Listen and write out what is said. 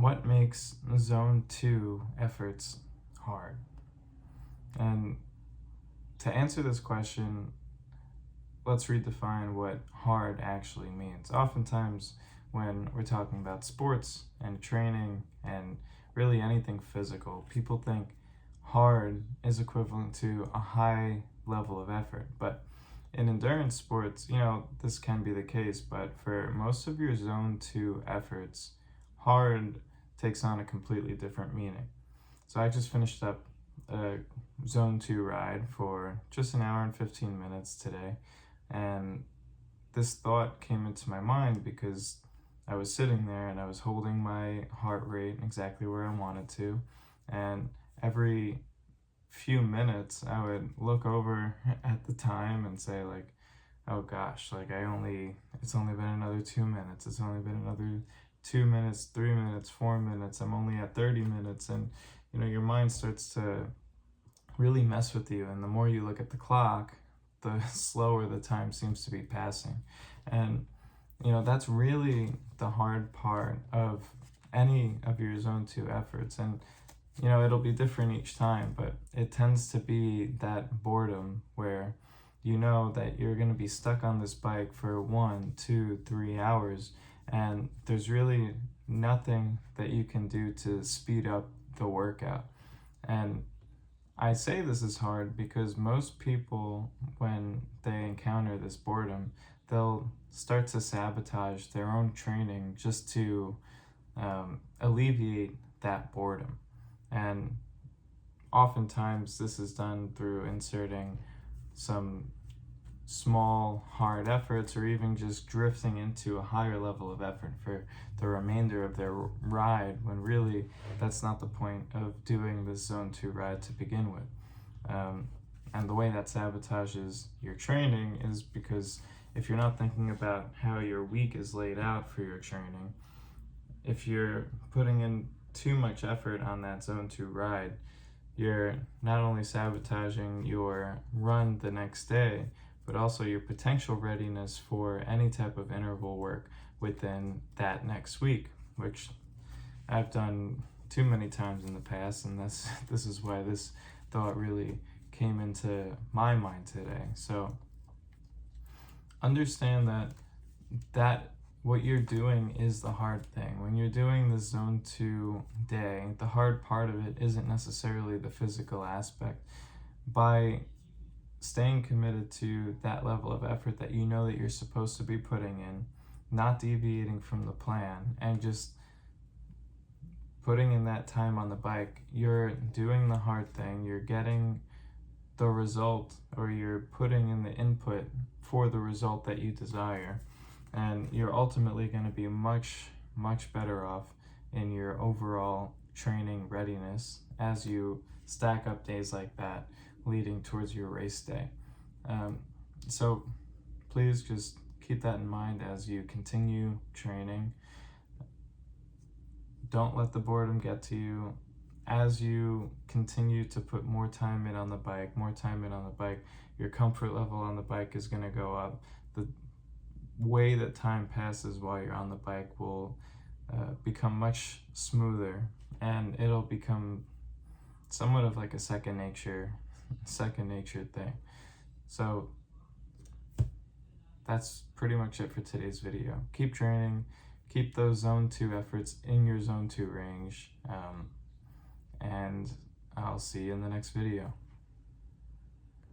What makes zone 2 efforts hard? And to answer this question, let's redefine what hard actually means. Oftentimes, when we're talking about sports and training and really anything physical, people think hard is equivalent to a high level of effort. But in endurance sports, this can be the case, but for most of your zone 2 efforts, hard takes on a completely different meaning. So I just finished up a zone 2 ride for just an hour and 15 minutes today, and this thought came into my mind because I was sitting there and I was holding my heart rate exactly where I wanted to, and every few minutes I would look over at the time and say, like, oh gosh, like it's only been another 2 minutes, it's only been another 2 minutes, 3 minutes, 4 minutes, I'm only at 30 minutes. And your mind starts to really mess with you, and the more you look at the clock, the slower the time seems to be passing. And that's really the hard part of any of your zone 2 efforts. And it'll be different each time, but it tends to be that boredom where that you're going to be stuck on this bike for 1, 2, 3 hours, and there's really nothing that you can do to speed up the workout. And I say this is hard because most people, when they encounter this boredom, they'll start to sabotage their own training just to alleviate that boredom. And oftentimes this is done through inserting some small hard efforts, or even just drifting into a higher level of effort for the remainder of their ride, when really that's not the point of doing this zone 2 ride to begin with. And the way that sabotages your training is because if you're not thinking about how your week is laid out for your training, if you're putting in too much effort on that zone 2 ride, you're not only sabotaging your run the next day, but also your potential readiness for any type of interval work within that next week, which I've done too many times in the past, and this is why this thought really came into my mind today. So understand that what you're doing is the hard thing. When you're doing the zone 2 day, the hard part of it isn't necessarily the physical aspect. By staying committed to that level of effort that that you're supposed to be putting in, not deviating from the plan, and just putting in that time on the bike, you're doing the hard thing, you're getting the result, or you're putting in the input for the result that you desire. And you're ultimately going to be much, much better off in your overall training readiness as you stack up days like that leading towards your race day. So please just keep that in mind as you continue training. Don't let the boredom get to you. As you continue to put more time in on the bike, your comfort level on the bike is going to go up. The way that time passes while you're on the bike will become much smoother, and it'll become somewhat of like a second nature thing. So that's pretty much it for today's video. Keep training, keep those zone 2 efforts in your zone 2 range, and I'll see you in the next video.